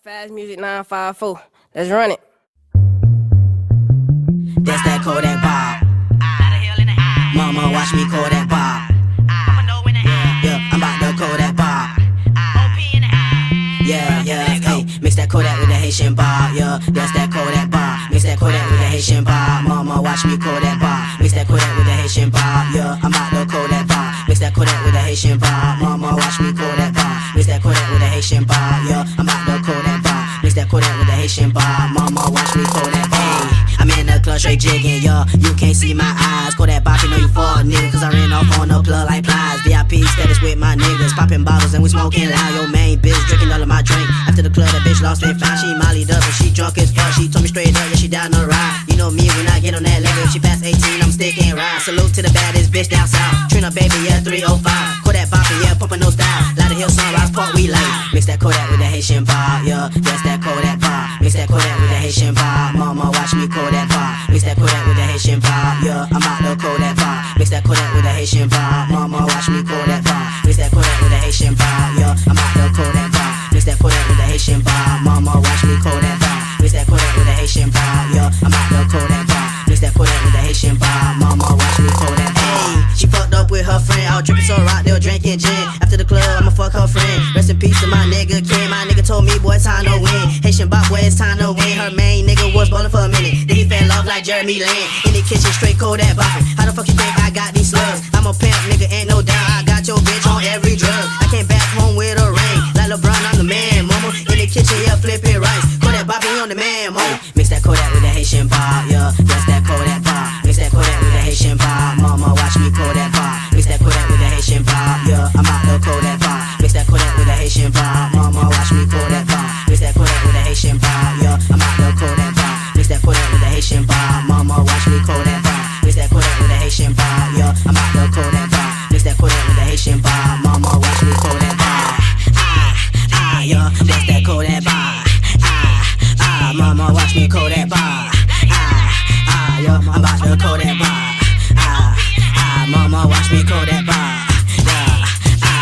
Fast Music 954. Let's run it. That's that Kodak Bob. Mama, watch me Kodak Bob. Yeah, I'm about to Kodak Bob. Yeah, hey, mix that Kodak with the Haitian Bob. Yeah, that's that Kodak Bob. Mix that Kodak with the Haitian Bob. Mama, watch me Kodak Bob. Mix that Kodak with the Haitian Bob. Yeah, I'm about to Kodak Bob. Mix that Kodak with the Haitian Bob. Mama, watch me Kodak Bob. Mix that Kodak with the Haitian Bob. Yeah, I'm about to Kodak Bob. Mix that Kodak with the Haitian Bob. Mama, watch me Kodak Bob. I'm in the club straight jigging, yeah. You can't see my eyes. Kodak Bob, you know you for a nigga. Cause I ran off on the plug like plies. VIP status with my niggas. Popping bottles and we smoking loud. Yo, main bitch drinking all of my drink. After the club, that bitch lost and found. She mollied up and she drunk as fuck. She told me straight up, yeah, she down the ride. You know me, when I get on that level, if she past 18, I'm sticking ride. Salute to the baddest bitch down south. Trina, baby, yeah, 305. Kodak bopping, yeah, pumping no style. Lot of Hill Sunrise Park, we like. Mix that Kodak with the Haitian Bob, yeah. That's that Kodak Bob. Mix that Kodak with the Haitian Bob. Mama, watch me Kodak Bob. Mix that Kodak with the Haitian Bob, yeah. I'm out the Kodak Bob. Mix that Kodak with the Haitian Bob. Mama, watch me Kodak Bob. Mix that Kodak with the Haitian Bob, yeah. I'm out the Kodak Bob. Mix that Kodak with the Haitian Bob. Mama, watch me Kodak Bob. Mix that Kodak with the Haitian Bob, yeah. I'm out the Kodak Bob. Mix that Kodak with the Haitian Bob. Mama, watch me Kodak Bob. Hey, she fucked up with her friend. I was drinking so rock, they were drinking gin. After the club, I'ma fuck her friend. Rest in peace to my nigga Ken. My nigga told me, boy, it's time to win. Haitian Bob, boy, it's time to win. Her main nigga was ballin' for a minute. Then he fell off like Jeremy Lin. In the kitchen, straight Kodak boppin'. How the fuck you think I got these slugs? I'm a pimp, nigga, ain't no doubt. I got your bitch on every drug. I came back home with a ring. Like LeBron, I'm the man, mama. In the kitchen, yeah, flipping rice. Kodak boppin' on the man, mama. Mix that Kodak with the Haitian Bob, yeah. That's that Kodak Bob. Mix that Kodak with the Haitian Bob. Mama, watch me Kodak Bob. Mix that Kodak with the Haitian Bob, yeah. I'm out the Kodak Bob. Mix that Kodak with the Haitian Bob. Mama, watch me Kodak Bob. Mix that Kodak with the Haitian Bob, yeah. I'm out the Kodak Bob. Mix that Kodak with the Haitian Bob. Mama, watch me Kodak Bob. Mix that Kodak with the Haitian Bob, yeah. I'm out the Kodak Bob. Mix that Kodak with the Haitian Bob. Mama, watch me Kodak Bob. Yeah, that's that Kodak Bob. Mama, watch me Kodak Bob. Yeah, I'm about to Kodak Bob. Mama, watch me Kodak Bob.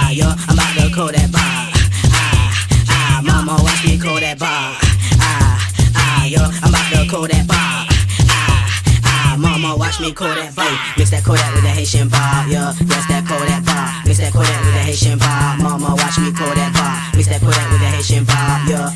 Yeah, I'm about to Kodak Bob. Mama, watch me Kodak Bob. Yeah, I'm about to Kodak Bob. Mama, watch me Kodak Bob. Mix that Kodak with the Haitian Bob, yeah. That's that Kodak Bob. Mix that Kodak with the Haitian Bob. Mama, watch me Kodak Bob. Mix that Kodak with the Haitian Bob, yeah.